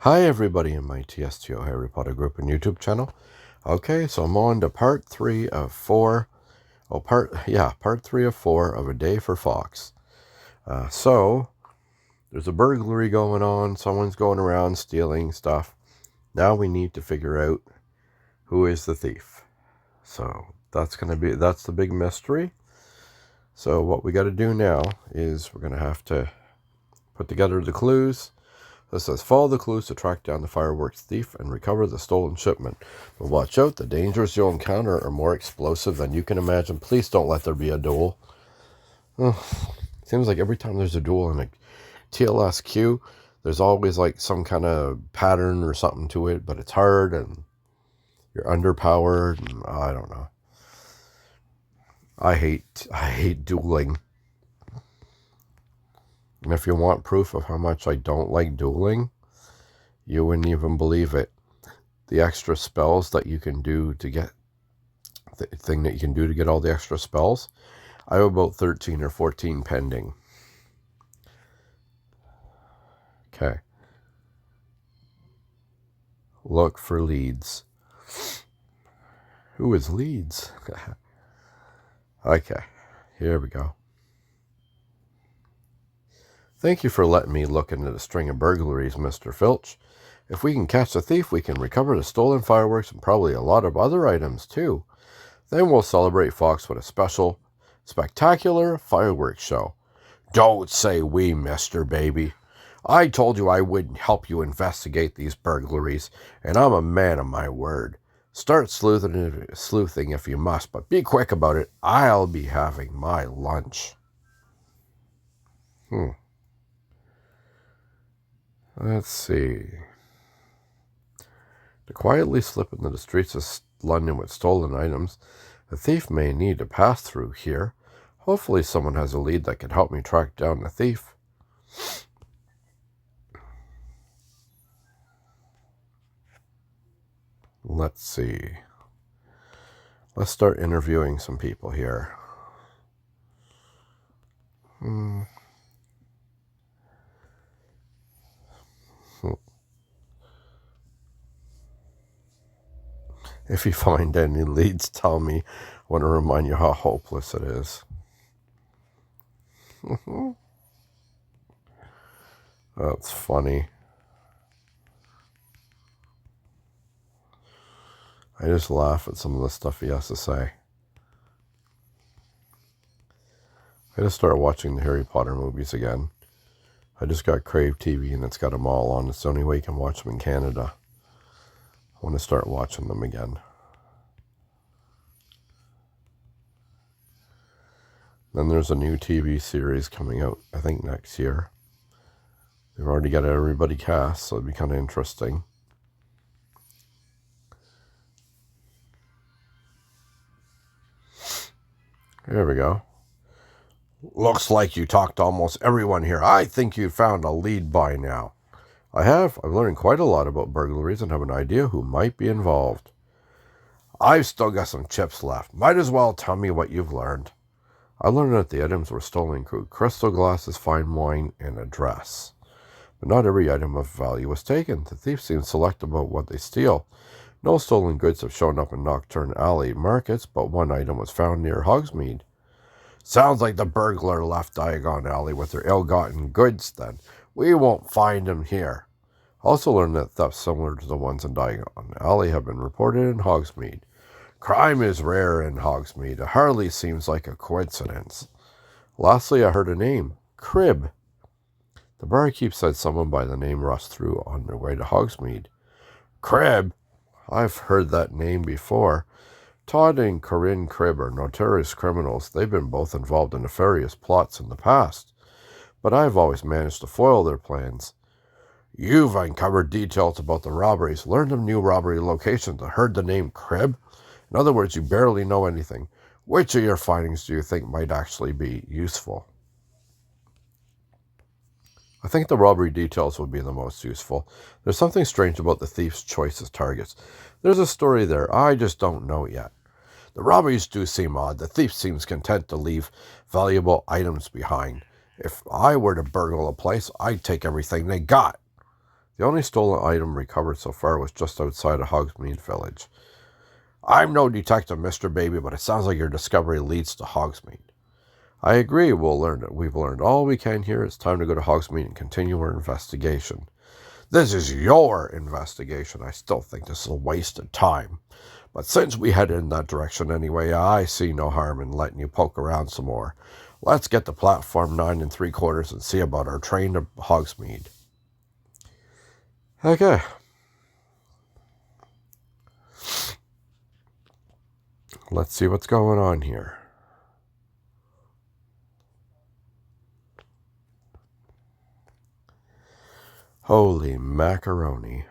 Hi everybody in my TSTO Harry Potter group and YouTube channel. Okay, so I'm on to part 3 of 4. Part 3 of 4 of A Day for Fawkes. So, there's a burglary going on. Someone's going around stealing stuff. Now we need to figure out who is the thief. So, that's the big mystery. So, what we got to do now is we're going to have to put together the clues. This says, follow the clues to track down the fireworks thief and recover the stolen shipment. But watch out, the dangers you'll encounter are more explosive than you can imagine. Please don't let there be a duel. Seems like every time there's a duel in a TLSQ, there's always like some kind of pattern or something to it, but it's hard and you're underpowered and I don't know. I hate dueling. And if you want proof of how much I don't like dueling, you wouldn't even believe it. The extra spells that you can do to get, the thing that you can do to get all the extra spells, I have about 13 or 14 pending. Okay. Look for leads. Who is leads? Okay, here we go. Thank you for letting me look into the string of burglaries, Mr. Filch. If we can catch the thief, we can recover the stolen fireworks and probably a lot of other items, too. Then we'll celebrate Fawkes with a special, spectacular fireworks show. Don't say we, Mr. Baby. I told you I wouldn't help you investigate these burglaries, and I'm a man of my word. Start sleuthing if you must, but be quick about it. I'll be having my lunch. Let's see. To quietly slip into the streets of London with stolen items, the thief may need to pass through here. Hopefully someone has a lead that can help me track down the thief. Let's see. Let's start interviewing some people here. If you find any leads, tell me. I want to remind you how hopeless it is. That's funny. I just laugh at some of the stuff he has to say. I just started watching the Harry Potter movies again. I just got Crave TV and it's got them all on. It's the only way you can watch them in Canada. I want to start watching them again. Then there's a new TV series coming out, I think next year. They've already got everybody cast, so it'd be kind of interesting. There we go. Looks like you talked to almost everyone here. I think you found a lead by now. I have. I've learned quite a lot about burglaries and have an idea who might be involved. I've still got some chips left. Might as well tell me what you've learned. I learned that the items were stolen include crystal glasses, fine wine, and a dress. But not every item of value was taken. The thieves seem selective about what they steal. No stolen goods have shown up in Nocturne Alley markets, but one item was found near Hogsmeade. Sounds like the burglar left Diagon Alley with their ill-gotten goods then. We won't find him here. Also learned that thefts similar to the ones in Diagon Alley have been reported in Hogsmeade. Crime is rare in Hogsmeade. It hardly seems like a coincidence. Lastly, I heard a name. Crib. The barkeep said someone by the name rushed through on their way to Hogsmeade. Crib? I've heard that name before. Todd and Corinne Cribb are notorious criminals. They've been both involved in nefarious plots in the past, but I've always managed to foil their plans. You've uncovered details about the robberies, learned of new robbery locations, and heard the name Cribb? In other words, you barely know anything. Which of your findings do you think might actually be useful? I think the robbery details would be the most useful. There's something strange about the thief's choice as targets. There's a story there. I just don't know yet. The robberies do seem odd. The thief seems content to leave valuable items behind. If I were to burgle a place, I'd take everything they got. The only stolen item recovered so far was just outside of Hogsmeade Village. I'm no detective, Mr. Baby, but it sounds like your discovery leads to Hogsmeade. I agree, we've learned all we can here. It's time to go to Hogsmeade and continue our investigation. This is your investigation. I still think this is a waste of time. But since we headed in that direction anyway, I see no harm in letting you poke around some more. Let's get to platform 9 3/4 and see about our train to Hogsmeade. Okay. Let's see what's going on here. Holy macaroni.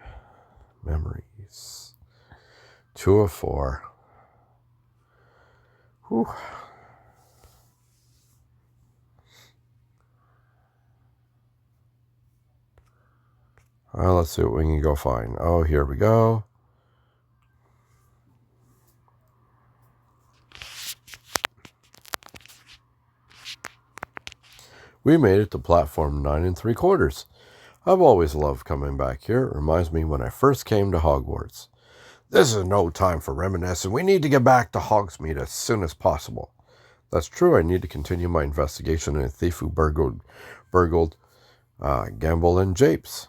Memories. 2 of 4. Whew. Well, let's see what we can go find. Oh, here we go. We made it to platform 9 3/4. I've always loved coming back here. It reminds me when I first came to Hogwarts. This is no time for reminiscing. We need to get back to Hogsmeade as soon as possible. That's true. I need to continue my investigation into the thief who burgled Gamble and Japes.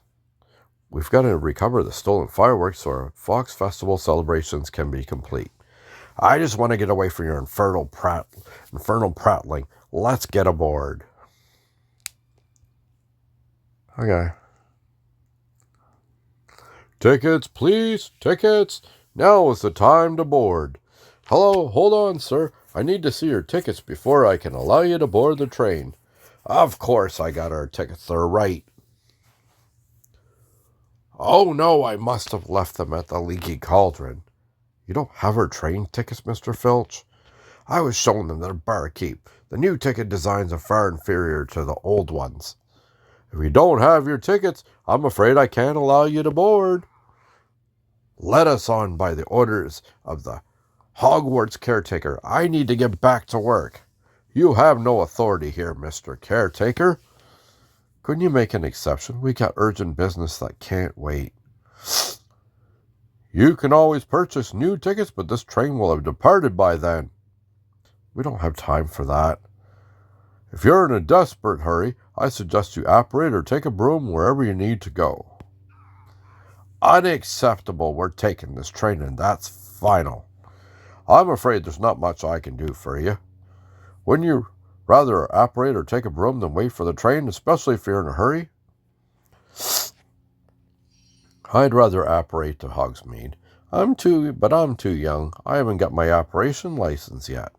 We've got to recover the stolen fireworks so our Fawkes Festival celebrations can be complete. I just want to get away from your infernal prattling. Let's get aboard. Okay. Tickets, please. Tickets. Now is the time to board. Hello, hold on, sir. I need to see your tickets before I can allow you to board the train. Of course I got our tickets. They're right. Oh no, I must have left them at the Leaky Cauldron. You don't have our train tickets, Mr. Filch? I was showing them the barkeep. The new ticket designs are far inferior to the old ones. If you don't have your tickets, I'm afraid I can't allow you to board. Let us on by the orders of the Hogwarts caretaker. I need to get back to work. You have no authority here, Mr. Caretaker. Couldn't you make an exception? We got urgent business that can't wait. You can always purchase new tickets, but this train will have departed by then. We don't have time for that. If you're in a desperate hurry, I suggest you apparate or take a broom wherever you need to go. Unacceptable. We're taking this train, and that's final. I'm afraid there's not much I can do for you. Wouldn't you rather apparate or take a broom than wait for the train, especially if you're in a hurry? I'd rather apparate to Hogsmeade. I'm too young. I haven't got my apparation license yet.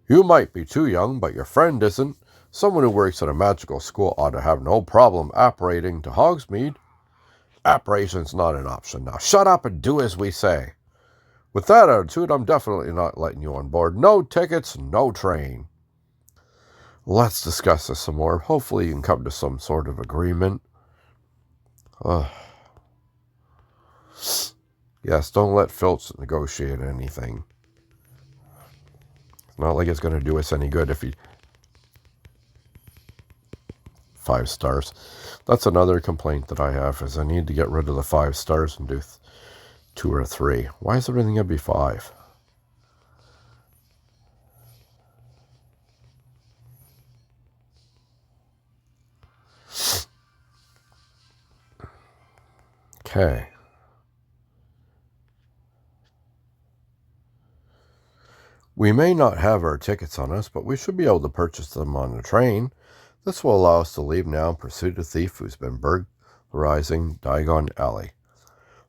You might be too young, but your friend isn't. Someone who works at a magical school ought to have no problem apparating to Hogsmeade. Apparation's not an option. Now shut up and do as we say. With that attitude, I'm definitely not letting you on board. No tickets, no train. Let's discuss this some more. Hopefully you can come to some sort of agreement. Yes, don't let Filch negotiate anything. It's not like it's going to do us any good if he... 5 stars. That's another complaint that I have, is I need to get rid of the 5 stars and do 2 or 3. Why is everything going to be 5? Okay. We may not have our tickets on us, but we should be able to purchase them on the train. This will allow us to leave now and pursue the thief who's been burglarizing Diagon Alley.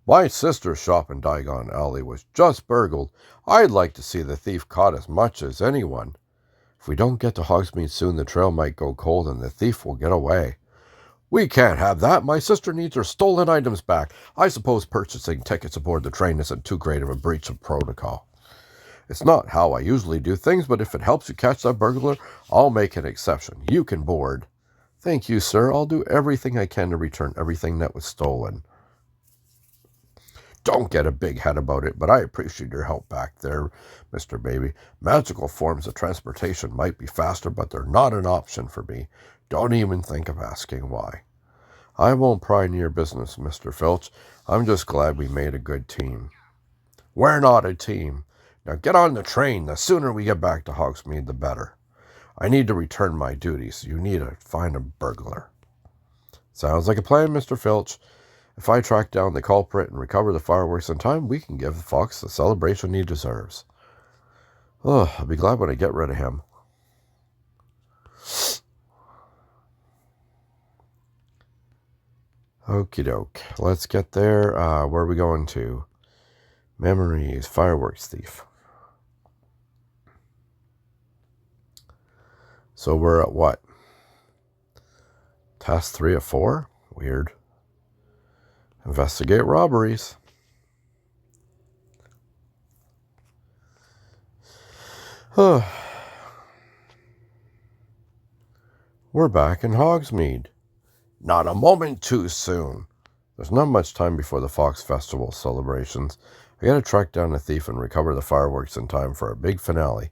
My sister's shop in Diagon Alley was just burgled. I'd like to see the thief caught as much as anyone. If we don't get to Hogsmeade soon, the trail might go cold and the thief will get away. We can't have that. My sister needs her stolen items back. I suppose purchasing tickets aboard the train isn't too great of a breach of protocol. It's not how I usually do things, but if it helps you catch that burglar, I'll make an exception. You can board. Thank you, sir. I'll do everything I can to return everything that was stolen. Don't get a big head about it, but I appreciate your help back there, Mr. Baby. Magical forms of transportation might be faster, but they're not an option for me. Don't even think of asking why. I won't pry into your business, Mr. Filch. I'm just glad we made a good team. We're not a team. Now get on the train. The sooner we get back to Hogsmeade, the better. I need to return my duties. You need to find a burglar. Sounds like a plan, Mr. Filch. If I track down the culprit and recover the fireworks in time, we can give Fawkes the celebration he deserves. Oh, I'll be glad when I get rid of him. Okie doke. Let's get there. Where are we going to? Memories, fireworks thief. So we're at what? Task 3 of 4? Weird. Investigate robberies. We're back in Hogsmeade. Not a moment too soon. There's not much time before the Fawkes Festival celebrations. I gotta track down the thief and recover the fireworks in time for a big finale.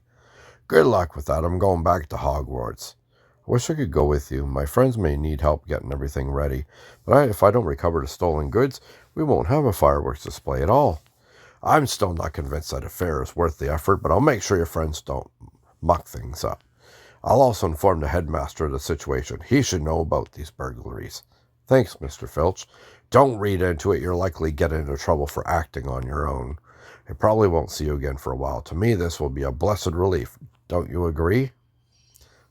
Good luck with that. I'm going back to Hogwarts. I wish I could go with you. My friends may need help getting everything ready, but if I don't recover the stolen goods, we won't have a fireworks display at all. I'm still not convinced that a fair is worth the effort, but I'll make sure your friends don't muck things up. I'll also inform the headmaster of the situation. He should know about these burglaries. Thanks, Mr. Filch. Don't read into it. You'll likely get into trouble for acting on your own. I probably won't see you again for a while. To me, this will be a blessed relief. Don't you agree?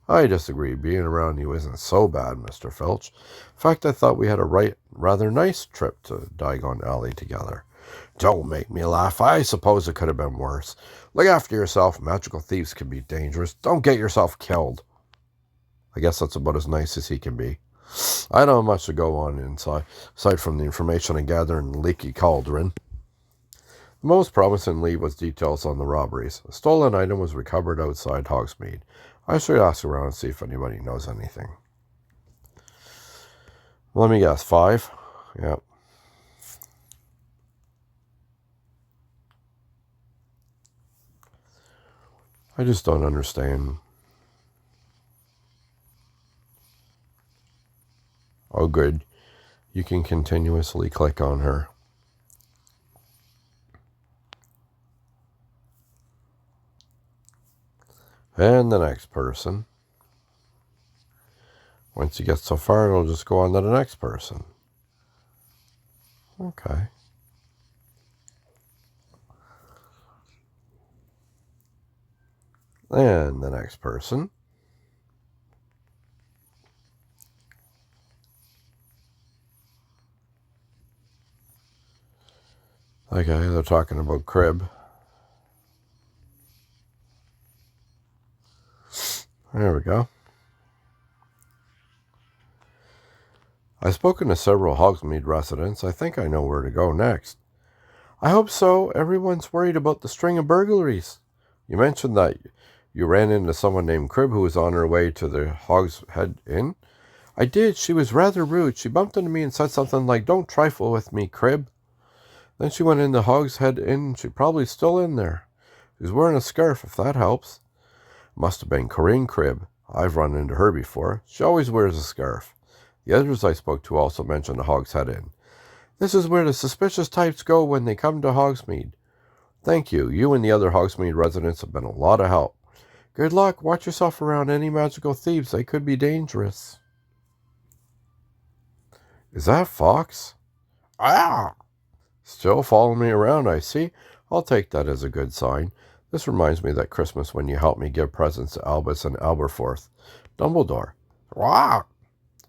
I disagree. Being around you isn't so bad, Mr. Filch. In fact, I thought we had a rather nice trip to Diagon Alley together. Don't make me laugh. I suppose it could have been worse. Look after yourself. Magical thieves can be dangerous. Don't get yourself killed. I guess that's about as nice as he can be. I don't have much to go on inside, aside from the information I gathered in the Leaky Cauldron. The most promising lead was details on the robberies. A stolen item was recovered outside Hogsmeade. I should ask around and see if anybody knows anything. Let me guess, 5? Yep. I just don't understand. Oh, good. You can continuously click on her. And the next person. Once you get so far, it'll just go on to the next person. Okay. And the next person. Okay, they're talking about Crib. There we go. I've spoken to several Hogsmeade residents. I think I know where to go next. I hope so. Everyone's worried about the string of burglaries. You mentioned that you ran into someone named Crib who was on her way to the Hog's Head Inn. I did. She was rather rude. She bumped into me and said something like, "Don't trifle with me, Crib." Then she went in the Hog's Head Inn. She's probably still in there. She's wearing a scarf, if that helps. Must have been Corinne Crib. I've run into her before. She always wears a scarf. The others I spoke to also mentioned the Hog's Head Inn. This is where the suspicious types go when they come to Hogsmeade. Thank you. You and the other Hogsmeade residents have been a lot of help. Good luck. Watch yourself around any magical thieves. They could be dangerous. Is that Fawkes? Ah! Still following me around, I see. I'll take that as a good sign. This reminds me of that Christmas when you helped me give presents to Albus and Aberforth. Dumbledore. Wow!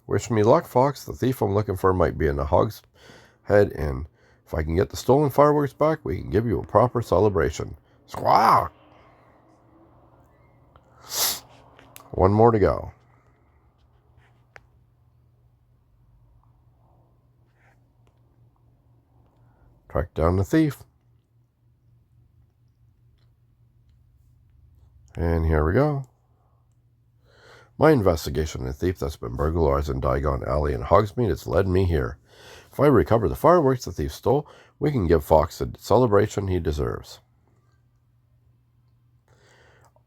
Wish me luck, Fawkes. The thief I'm looking for might be in the Hog's Head Inn. If I can get the stolen fireworks back, we can give you a proper celebration. Squawk! One more to go. Track down the thief. And here we go. My investigation of the thief that's been burglarized in Diagon Alley in Hogsmeade has led me here. If I recover the fireworks the thief stole, we can give Fawkes the celebration he deserves.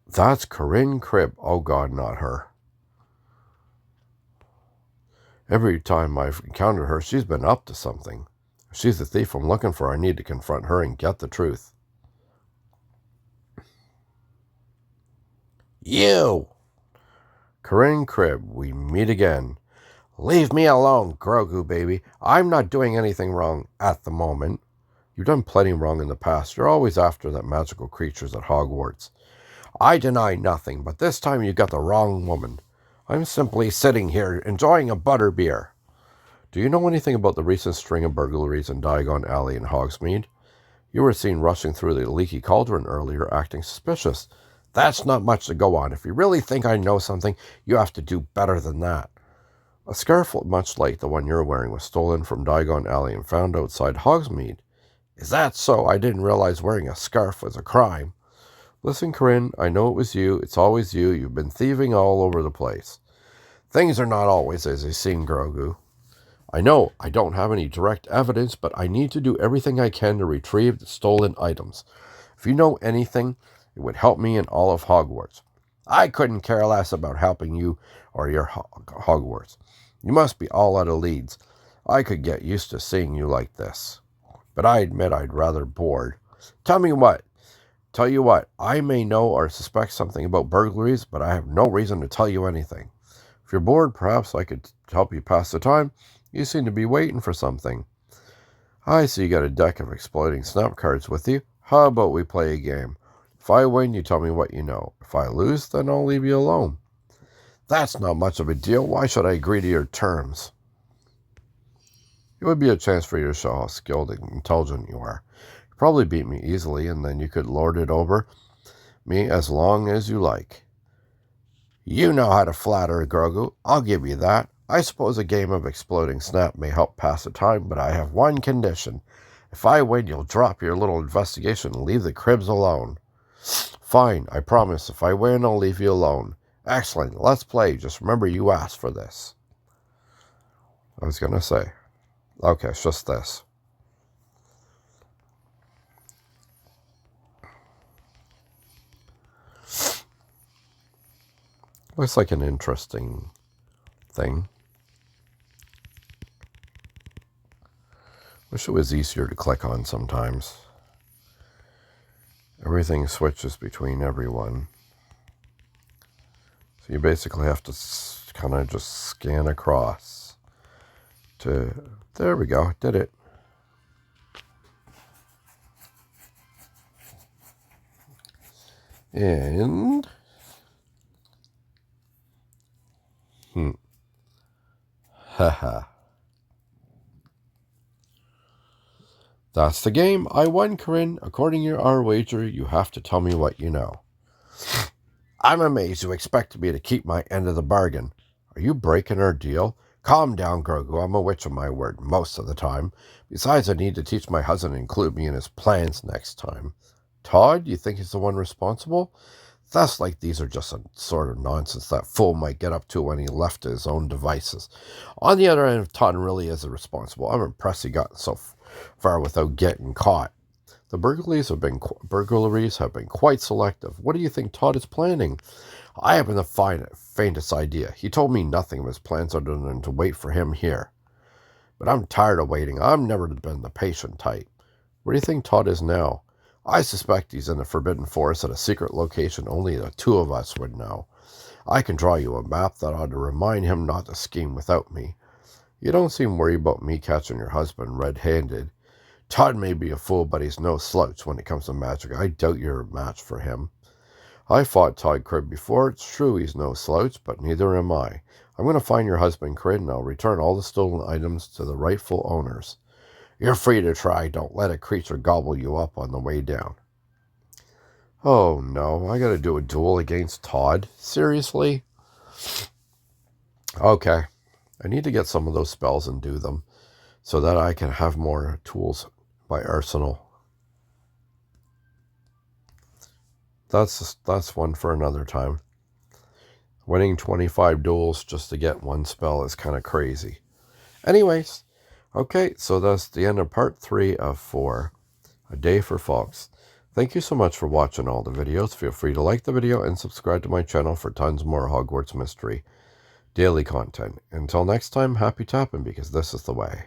That's Corinne Crib. Oh God, not her. Every time I've encountered her, she's been up to something. If she's the thief I'm looking for, I need to confront her and get the truth. You! Corinne Cribb, we meet again. Leave me alone, Grogu baby. I'm not doing anything wrong at the moment. You've done plenty wrong in the past. You're always after that magical creatures at Hogwarts. I deny nothing, but this time you got the wrong woman. I'm simply sitting here enjoying a butterbeer. Do you know anything about the recent string of burglaries in Diagon Alley in Hogsmeade? You were seen rushing through the leaky cauldron earlier, acting suspicious. That's not much to go on. If you really think I know something, you have to do better than that. A scarf much like the one you're wearing was stolen from Diagon Alley and found outside Hogsmeade. Is that so? I didn't realize wearing a scarf was a crime. Listen, Corinne, I know it was you. It's always you. You've been thieving all over the place. Things are not always as they seem, Grogu. I know I don't have any direct evidence, but I need to do everything I can to retrieve the stolen items. If you know anything, it would help me in all of Hogwarts. I couldn't care less about helping you or your Hogwarts. You must be all out of leads. I could get used to seeing you like this. But I admit I'd rather bored. Tell you what, I may know or suspect something about burglaries, but I have no reason to tell you anything. If you're bored, perhaps I could help you pass the time. You seem to be waiting for something. I see you got a deck of exploding snap cards with you. How about we play a game? If I win, you tell me what you know. If I lose, then I'll leave you alone. That's not much of a deal. Why should I agree to your terms? It would be a chance for you to show how skilled and intelligent you are. You'd probably beat me easily, and then you could lord it over me as long as you like. You know how to flatter, Grogu. I'll give you that. I suppose a game of exploding snap may help pass the time, but I have one condition. If I win, you'll drop your little investigation and leave the Cribbs alone. Fine, I promise. If I win, I'll leave you alone. Excellent. Let's play. Just remember you asked for this. I was going to say. Okay, it's just this. Looks like an interesting thing. Wish it was easier to click on sometimes. Everything switches between everyone. So you basically have to kind of just scan across to... There we go, did it. And... Haha. That's the game. I won, Corinne. According to our wager, you have to tell me what you know. I'm amazed you expect me to keep my end of the bargain. Are you breaking our deal? Calm down, Grogu. I'm a witch of my word most of the time. Besides, I need to teach my husband to include me in his plans next time. Todd, you think he's the one responsible? Thus, like, these are just a sort of nonsense that fool might get up to when he left to his own devices. On the other hand, if Todd really is responsible, I'm impressed he got so far without getting caught. The burglaries have been quite selective. What do you think Todd is planning? I haven't the faintest idea. He told me nothing of his plans other than to wait for him here. But I'm tired of waiting. I've never been the patient type. Where do you think Todd is now? I suspect he's in the Forbidden Forest at a secret location only the two of us would know. I can draw you a map that ought to remind him not to scheme without me. You don't seem worried about me catching your husband red-handed. Todd may be a fool, but he's no slouch when it comes to magic. I doubt you're a match for him. I fought Todd Cribb before. It's true he's no slouch, but neither am I. I'm going to find your husband, Cribb, and I'll return all the stolen items to the rightful owners. You're free to try. Don't let a creature gobble you up on the way down. Oh, no. I got to do a duel against Todd? Seriously? Okay. I need to get some of those spells and do them so that I can have more tools by arsenal. That's one for another time. Winning 25 duels just to get one spell is kind of crazy. Anyways, okay, so that's the end of part 3 of 4, A Day for Fawkes. Thank you so much for watching all the videos. Feel free to like the video and subscribe to my channel for tons more Hogwarts mystery. daily content. Until next time, happy tapping, because this is the way.